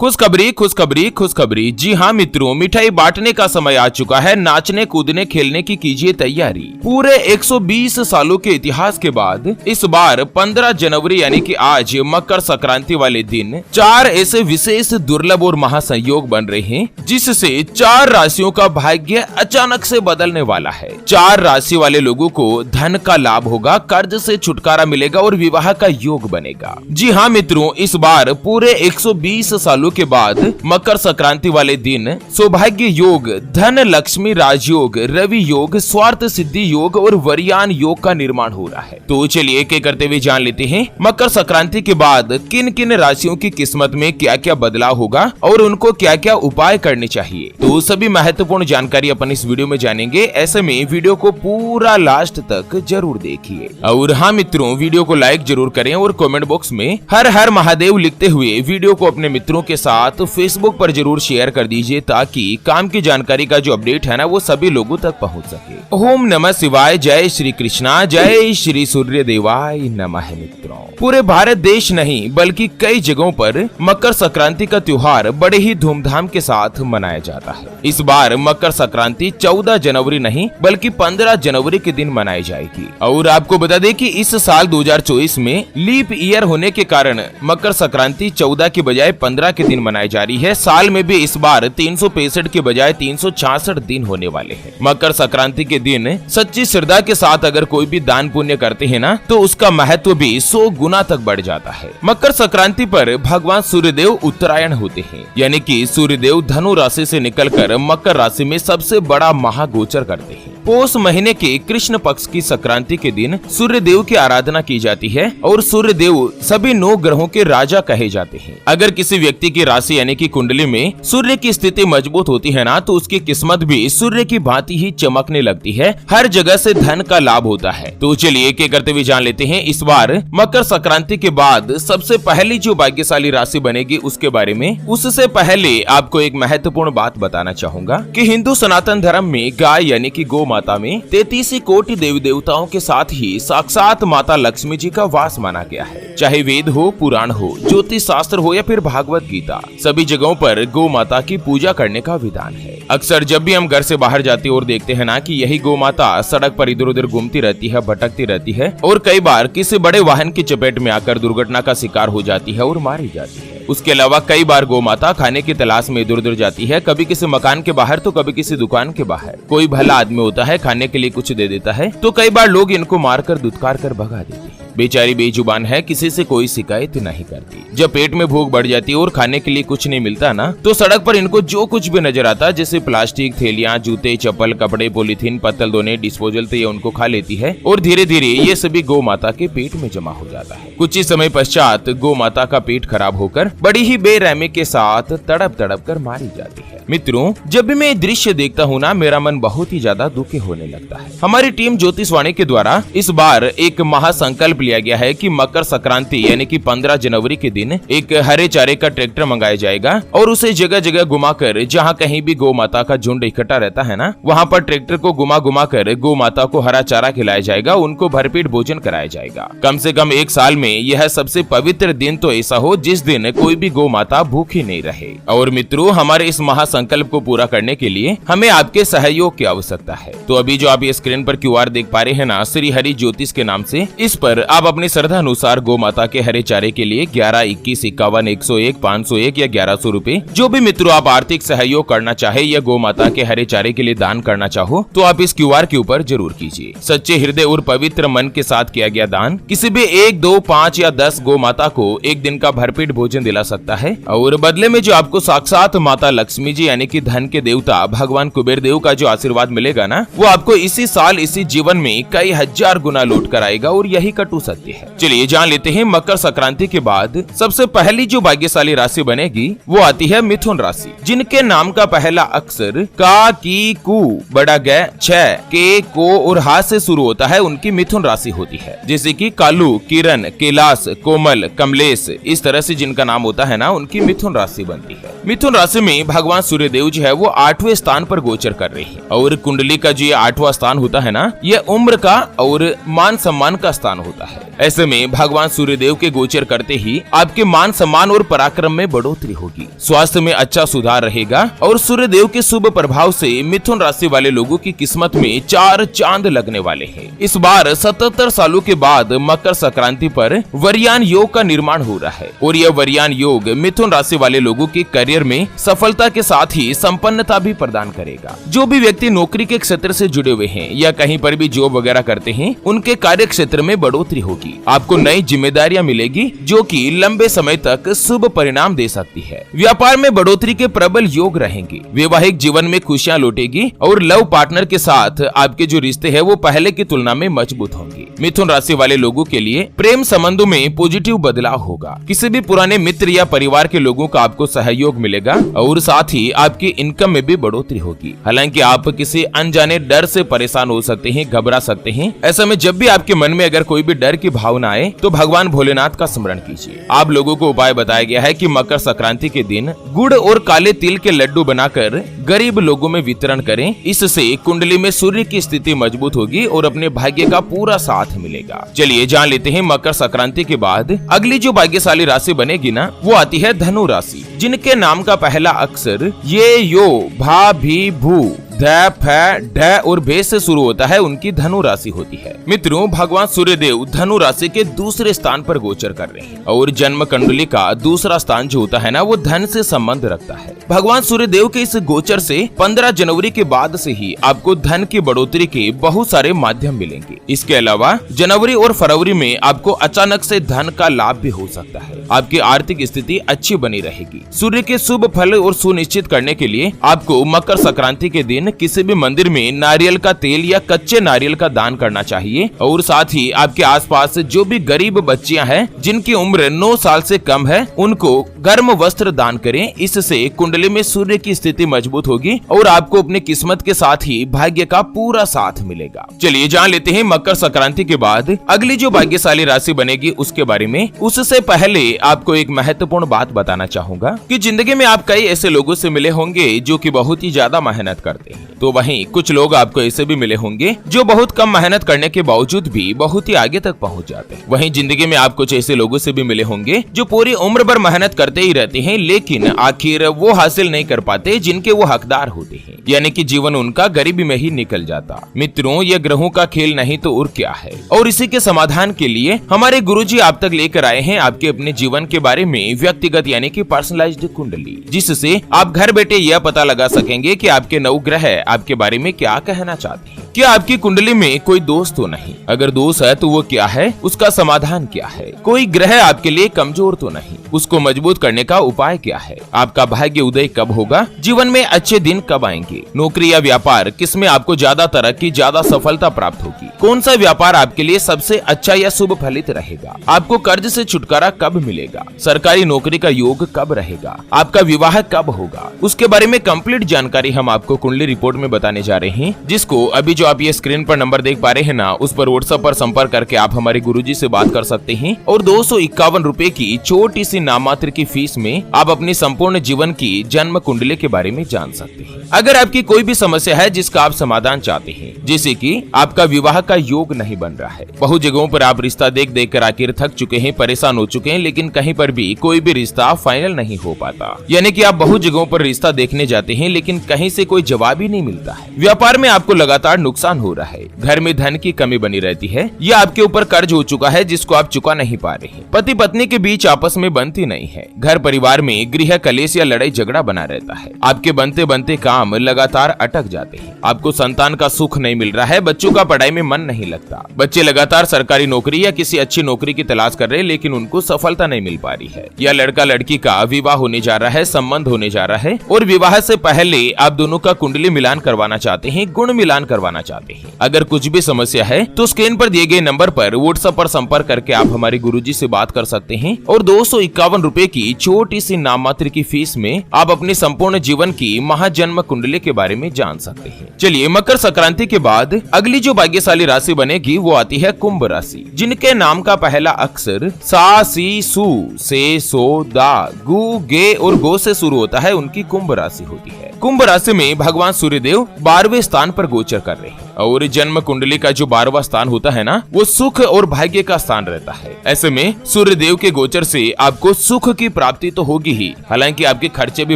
खुशखबरी खुशखबरी खुशखबरी। जी हाँ मित्रों, मिठाई बांटने का समय आ चुका है। नाचने कूदने खेलने की कीजिए तैयारी। पूरे 120 सालों के इतिहास के बाद इस बार 15 जनवरी यानी कि आज मकर संक्रांति वाले दिन 4 ऐसे विशेष दुर्लभ और महासंयोग बन रहे हैं जिससे 4 राशियों का भाग्य अचानक से बदलने वाला है। 4 राशि वाले लोगों को धन का लाभ होगा, कर्ज से छुटकारा मिलेगा और विवाह का योग बनेगा। जी हाँ मित्रों, इस बार पूरे 120 सालों के बाद मकर संक्रांति वाले दिन सौभाग्य योग, धन लक्ष्मी राजयोग, रवि योग, स्वार्थ सिद्धि योग और वरयान योग का निर्माण हो रहा है। तो चलिए एक एक करते हुए जान लेते हैं मकर संक्रांति के बाद किन किन राशियों की किस्मत में क्या क्या बदलाव होगा और उनको क्या क्या उपाय करने चाहिए। तो सभी महत्वपूर्ण जानकारी अपन इस वीडियो में जानेंगे। ऐसे में वीडियो को पूरा लास्ट तक जरूर देखिए। और हाँ मित्रों, वीडियो को लाइक जरूर करें और कमेंट बॉक्स में हर हर महादेव लिखते हुए वीडियो को अपने मित्रों के साथ फेसबुक पर जरूर शेयर कर दीजिए ताकि काम की जानकारी का जो अपडेट है ना वो सभी लोगों तक पहुंच सके। ओम नमः शिवाय, जय श्री कृष्णा, जय श्री सूर्य देवाय नमः। मित्रों, पूरे भारत देश नहीं बल्कि कई जगहों पर मकर संक्रांति का त्योहार बड़े ही धूमधाम के साथ मनाया जाता है। इस बार मकर संक्रांति 14 जनवरी नहीं बल्कि 15 जनवरी के दिन मनाई जाएगी। और आपको बता दें कि इस साल 2024 में लीप ईयर होने के कारण मकर संक्रांति 14 के बजाय 15 के दिन मनाई जा रही है। साल में भी इस बार 365 के बजाय 366 दिन होने वाले हैं। मकर संक्रांति के दिन सच्ची श्रद्धा के साथ अगर कोई भी दान पुण्य करते हैं ना तो उसका महत्व भी 100 गुना तक बढ़ जाता है। मकर संक्रांति पर भगवान सूर्यदेव उत्तरायण होते हैं, यानी कि सूर्यदेव धनु राशि से निकलकर मकर राशि में सबसे बड़ा महागोचर करते हैं। पौष महीने के कृष्ण पक्ष की संक्रांति के दिन सूर्य देव की आराधना की जाती है और सूर्य देव सभी 9 ग्रहों के राजा कहे जाते हैं। अगर किसी व्यक्ति की राशि यानी कि कुंडली में सूर्य की स्थिति मजबूत होती है ना तो उसकी किस्मत भी सूर्य की भांति ही चमकने लगती है। हर जगह से धन का लाभ होता है। तो चलिए एक एक करते हुए जान लेते हैं इस बार मकर संक्रांति के बाद सबसे पहली जो भाग्यशाली राशि बनेगी उसके बारे में। उससे पहले आपको एक महत्वपूर्ण बात बताना चाहूंगा कि हिंदू सनातन धर्म में गाय यानी कि गौ माता में 33 कोटि देवी देवताओं के साथ ही साक्षात माता लक्ष्मी जी का वास माना गया है। चाहे वेद हो, पुराण हो, ज्योतिष शास्त्र हो या फिर भागवत गीता, सभी जगहों पर गौ माता की पूजा करने का विधान है। अक्सर जब भी हम घर से बाहर जाते हैं और देखते हैं ना कि यही गौ माता सड़क पर इधर उधर घूमती रहती है, भटकती रहती है और कई बार किसी बड़े वाहन की चपेट में आकर दुर्घटना का शिकार हो जाती है और मारी जाती है। उसके अलावा कई बार गौ माता खाने की तलाश में इधर उधर जाती है, कभी किसी मकान के बाहर तो कभी किसी दुकान के बाहर। कोई भला आदमी होता है, खाने के लिए कुछ दे देता है तो कई बार लोग इनको मारकर दुत्कार कर भगा देते हैं। बेचारी बेजुबान है, किसी से कोई शिकायत नहीं करती। जब पेट में भूख बढ़ जाती है और खाने के लिए कुछ नहीं मिलता ना तो सड़क पर इनको जो कुछ भी नजर आता है जैसे प्लास्टिक, थैलियां, जूते, चप्पल, कपड़े, पॉलीथीन, पत्तल दोने, डिस्पोजल तो ये उनको खा लेती है और धीरे धीरे ये सभी गौ माता के पेट में जमा हो जाता है। कुछ ही समय पश्चात गौ माता का पेट खराब होकर बड़ी ही बेरहमी के साथ तड़प तड़प कर मारी जाती है। मित्रों, जब भी मैं ये दृश्य देखता हूँ ना मेरा मन बहुत ही ज्यादा दुखी होने लगता है। हमारी टीम ज्योतिषवाणी के द्वारा इस बार एक महासंकल्प लिया गया है कि मकर संक्रांति यानी कि 15 जनवरी के दिन एक हरे चारे का ट्रैक्टर मंगाया जाएगा और उसे जगह जगह घुमाकर जहाँ कहीं भी गौ माता का झुंड इकट्ठा रहता है ना वहाँ पर ट्रैक्टर को घुमा घुमा कर गौ माता को हरा चारा खिलाया जाएगा, उनको भरपेट भोजन कराया जाएगा। कम से कम एक साल में यह सबसे पवित्र दिन तो ऐसा हो जिस दिन कोई भी गौ माता भूखी नहीं रहे। और मित्रों, हमारे इस महासंकल्प को पूरा करने के लिए हमें आपके सहयोग की आवश्यकता है। तो अभी जो आप ये स्क्रीन पर QR देख पा रहे हैं ना, श्री हरि ज्योतिष के नाम से, इस पर आप अपनी श्रद्धा अनुसार गौ माता के हरे चारे के लिए 11, 21, 51, 101, 501 या 1100 रूपए जो भी मित्रों आप आर्थिक सहयोग करना चाहे या गौ माता के हरे चारे के लिए दान करना चाहो तो आप इस QR के ऊपर जरूर कीजिए। सच्चे हृदय और पवित्र मन के साथ किया गया दान किसी भी 1, 2, 5 या 10 गौ माता को एक दिन का भरपेट भोजन दिला सकता है और बदले में जो आपको साक्षात माता लक्ष्मी जी यानी कि धन के देवता भगवान कुबेर देव का जो आशीर्वाद मिलेगा ना वो आपको इसी साल इसी जीवन में कई हजार गुना लौट कर आएगा और यही कटु सत्य है। चलिए जान लेते हैं मकर संक्रांति के बाद सबसे पहली जो भाग्यशाली राशि बनेगी वो आती है मिथुन राशि, जिनके नाम का पहला अक्षर का, की, कु, बड़ा ग, छ, के, को और हा से शुरू होता है उनकी मिथुन राशि होती है। जैसे कि कालू, किरण, कैलाश, कोमल, कमलेश, इस तरह से जिनका नाम होता है ना उनकी मिथुन राशि बनती है। मिथुन राशि में भगवान सूर्यदेव जो है वो 8वें स्थान पर गोचर कर रहे हैं और कुंडली का जो ये 8वां स्थान होता है ना, ये उम्र का और मान सम्मान का स्थान होता है। ऐसे में भगवान सूर्यदेव के गोचर करते ही आपके मान सम्मान और पराक्रम में बढ़ोतरी होगी, स्वास्थ्य में अच्छा सुधार रहेगा और सूर्यदेव के शुभ प्रभाव से मिथुन राशि वाले लोगों की किस्मत में 4 चांद लगने वाले हैं। इस बार 77 सालों के बाद मकर संक्रांति पर वरयान योग का निर्माण हो रहा है और यह वरयान योग मिथुन राशि वाले लोगों के करियर में सफलता के साथ ही संपन्नता भी प्रदान करेगा। जो भी व्यक्ति नौकरी के क्षेत्र से जुड़े हुए हैं या कहीं पर भी जॉब वगैरह करते हैं, उनके कार्य क्षेत्र में बढ़ोतरी होगी। आपको नई जिम्मेदारियां मिलेगी जो कि लंबे समय तक शुभ परिणाम दे सकती है। व्यापार में बढ़ोतरी के प्रबल योग रहेंगे। वैवाहिक जीवन में खुशियां लौटेगी और लव पार्टनर के साथ आपके जो रिश्ते हैं वो पहले की तुलना में मजबूत होंगे। मिथुन राशि वाले लोगों के लिए प्रेम संबंधों में पॉजिटिव बदलाव होगा। किसी भी पुराने मित्र या परिवार के लोगों का आपको सहयोग मिलेगा और साथ ही आपकी इनकम में भी बढ़ोतरी होगी। हालांकि आप किसी अनजाने डर से परेशान हो सकते हैं, घबरा सकते हैं। ऐसे में जब भी आपके मन में अगर कोई भी डर की भावना आए तो भगवान भोलेनाथ का स्मरण कीजिए। आप लोगों को उपाय बताया गया है कि मकर संक्रांति के दिन गुड़ और काले तिल के लड्डू बनाकर गरीब लोगों में वितरण करें। इससे कुंडली में सूर्य की स्थिति मजबूत होगी और अपने भाग्य का पूरा साथ मिलेगा। चलिए जान लेते हैं मकर संक्रांति के बाद अगली जो भाग्यशाली राशि बनेगी ना, वो आती है धनु राशि, जिनके नाम का पहला अक्षर ये यो भा भी भू ध फ ढ और भे से शुरू होता है, उनकी धनु राशि होती है। मित्रों, भगवान सूर्यदेव धनु राशि के दूसरे स्थान पर गोचर कर रहे हैं और जन्म कुंडली का दूसरा स्थान जो होता है ना, वो धन से संबंध रखता है। भगवान सूर्यदेव के इस गोचर से 15 जनवरी के बाद से ही आपको धन की बढ़ोतरी के बहुत सारे माध्यम मिलेंगे। इसके अलावा जनवरी और फरवरी में आपको अचानक से धन का लाभ भी हो सकता है। आपकी आर्थिक स्थिति अच्छी बनी रहेगी। सूर्य के शुभ फल और सुनिश्चित करने के लिए आपको मकर संक्रांति के दिन किसी भी मंदिर में नारियल का तेल या कच्चे नारियल का दान करना चाहिए और साथ ही आपके आसपास जो भी गरीब बच्चियां हैं जिनकी उम्र 9 साल से कम है, उनको गर्म वस्त्र दान करें। इससे कुंडली में सूर्य की स्थिति मजबूत होगी और आपको अपनी किस्मत के साथ ही भाग्य का पूरा साथ मिलेगा। चलिए जान लेते हैं मकर संक्रांति के बाद अगली जो भाग्यशाली राशि बनेगी उसके बारे में। उससे पहले आपको एक महत्वपूर्ण बात बताना चाहूंगा कि जिंदगी में आप कई ऐसे लोगों से मिले होंगे जो कि बहुत ही ज्यादा मेहनत करते हैं, तो वहीं कुछ लोग आपको ऐसे भी मिले होंगे जो बहुत कम मेहनत करने के बावजूद भी बहुत ही आगे तक पहुंच जाते हैं। वहीं जिंदगी में आप कुछ ऐसे लोगों से भी मिले होंगे जो पूरी उम्र भर मेहनत करते ही रहते हैं, लेकिन आखिर वो हासिल नहीं कर पाते जिनके वो हकदार होते हैं, यानी कि जीवन उनका गरीबी में ही निकल जाता। मित्रों, ये ग्रहों का खेल नहीं तो और क्या है। और इसी के समाधान के लिए हमारे गुरुजी आप तक लेकर आए हैं आपके अपने जीवन के बारे में व्यक्तिगत यानी कि पर्सनलाइज्ड कुंडली, जिससे आप घर बैठे यह पता लगा सकेंगे कि आपके नवग्रह आपके बारे में क्या कहना चाहते हैं। क्या आपकी कुंडली में कोई दोष तो नहीं? अगर दोष है तो वो क्या है, उसका समाधान क्या है? कोई ग्रह आपके लिए कमजोर तो नहीं, उसको मजबूत करने का उपाय क्या है? आपका भाग्य उदय कब होगा? जीवन में अच्छे दिन कब आएंगे? नौकरी या व्यापार, किसमें आपको ज्यादा तरक्की, ज्यादा सफलता प्राप्त होगी? कौन सा व्यापार आपके लिए सबसे अच्छा या शुभ फलित रहेगा? आपको कर्ज से छुटकारा कब मिलेगा? सरकारी नौकरी का योग कब रहेगा? आपका विवाह कब होगा? उसके बारे में कंप्लीट जानकारी हम आपको कुंडली रिपोर्ट में बताने जा रहे हैं, जिसको अभी जो आप ये स्क्रीन पर नंबर देख पा रहे हैं ना, उस पर व्हाट्सएप पर संपर्क करके आप हमारे गुरुजी से बात कर सकते हैं और 251 रुपए की छोटी सी नाममात्र की फीस में आप अपनी संपूर्ण जीवन की जन्म कुंडली के बारे में जान सकते हैं। अगर आपकी कोई भी समस्या है जिसका आप समाधान चाहते हैं, जैसे कि आपका विवाह का योग नहीं बन रहा है, बहुत जगहों पर आप रिश्ता देख देख कर आखिर थक चुके हैं, परेशान हो चुके हैं, लेकिन कहीं पर भी कोई भी रिश्ता फाइनल नहीं हो पाता, यानी कि आप बहुत जगहों पर रिश्ता देखने जाते हैं लेकिन कहीं से कोई जवाब ही नहीं मिलता है। व्यापार में आपको लगातार नुकसान हो रहा है, घर में धन की कमी बनी रहती है, या आपके ऊपर कर्ज हो चुका है जिसको आप चुका नहीं पा रहे हैं, पति पत्नी के बीच आपस में बनती नहीं है, घर परिवार में गृह कलेश या लड़ाई झगड़ा बना रहता है, आपके बनते बनते काम लगातार अटक जाते हैं, आपको संतान का सुख नहीं मिल रहा है, बच्चों का पढ़ाई में मन नहीं लगता, बच्चे लगातार सरकारी नौकरी या किसी अच्छी नौकरी की तलाश कर रहे हैं लेकिन उनको सफलता नहीं मिल पा रही है, या लड़का लड़की का विवाह होने जा रहा है, संबंध होने जा रहा है और विवाह से पहले आप दोनों का कुंडली मिलान करवाना चाहते हैं, गुण मिलान करवाना चाहते हैं। अगर कुछ भी समस्या है तो स्क्रीन पर दिए गए नंबर पर व्हाट्सएप पर संपर्क करके आप हमारे गुरुजी से बात कर सकते हैं और 251 रुपए की छोटी सी नाम मात्र की फीस में आप अपने संपूर्ण जीवन की महाजन्म कुंडली के बारे में जान सकते हैं। चलिए, मकर संक्रांति के बाद अगली जो भाग्यशाली राशि बनेगी वो आती है कुंभ राशि, जिनके नाम का पहला अक्षर सा, सी, सु, से, सो, दा, गु, गे और गो से शुरू होता है, उनकी कुंभ राशि होती है। कुंभ राशि में भगवान सूर्यदेव 12वें स्थान पर गोचर कर रहे हैं और जन्म कुंडली का जो 12वां स्थान होता है ना, वो सुख और भाग्य का स्थान रहता है। ऐसे में सूर्यदेव के गोचर से आपको सुख की प्राप्ति तो होगी ही, हालांकि आपके खर्चे भी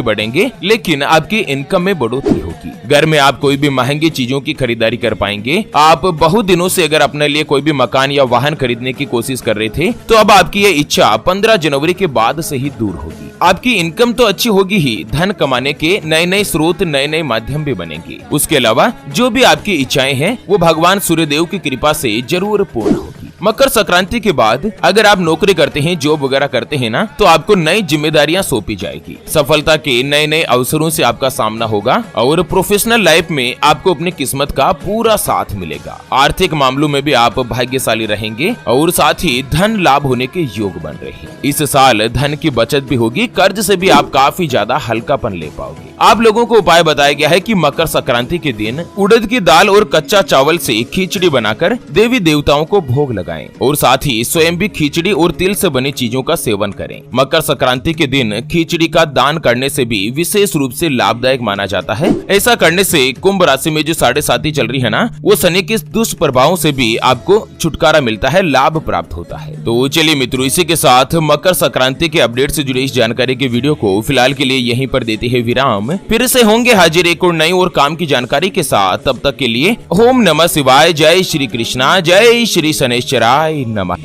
बढ़ेंगे, लेकिन आपकी इनकम में बढ़ोतरी होगी। घर में आप कोई भी महंगी चीजों की खरीदारी कर पाएंगे। आप बहुत दिनों से अगर अपने लिए कोई भी मकान या वाहन खरीदने की कोशिश कर रहे थे, तो अब आपकी ये इच्छा 15 जनवरी के बाद से ही दूर होगी। आपकी इनकम तो अच्छी होगी ही, धन कमाने के नए नए स्रोत, नए नए माध्यम भी बनेंगे। उसके अलावा जो भी आपकी इच्छाएं हैं वो भगवान सूर्यदेव की कृपा से जरूर पूर्ण होगी। मकर संक्रांति के बाद अगर आप नौकरी करते हैं, जॉब वगैरह करते हैं ना, तो आपको नई जिम्मेदारियां सौंपी जाएगी। सफलता के नए नए अवसरों से आपका सामना होगा और प्रोफेशनल लाइफ में आपको अपनी किस्मत का पूरा साथ मिलेगा। आर्थिक मामलों में भी आप भाग्यशाली रहेंगे और साथ ही धन लाभ होने के योग बन रहे हैं। इस साल धन की बचत भी होगी, कर्ज से भी आप काफी ज्यादा हल्कापन ले पाओगे। आप लोगों को उपाय बताया गया है कि मकर संक्रांति के दिन उड़द की दाल और कच्चा चावल से खिचड़ी बनाकर देवी देवताओं को भोग लगाएं और साथ ही स्वयं भी खिचड़ी और तिल से बनी चीजों का सेवन करें। मकर संक्रांति के दिन खिचड़ी का दान करने से भी विशेष रूप से लाभदायक माना जाता है। ऐसा करने से कुंभ राशि में जो 7.5 चल रही है ना, वो शनि के दुष्प्रभावों से भी आपको छुटकारा मिलता है, लाभ प्राप्त होता है। तो चलिए मित्रों, इसी के साथ मकर संक्रांति के अपडेट से जुड़ी इस जानकारी के वीडियो को फिलहाल के लिए यहीं पर देते हैं विराम। फिर से होंगे हाजिर एक और नई और काम की जानकारी के साथ। तब तक के लिए ओम नमः शिवाय, जय श्री कृष्णा, जय श्री शनैश्चराय नमः।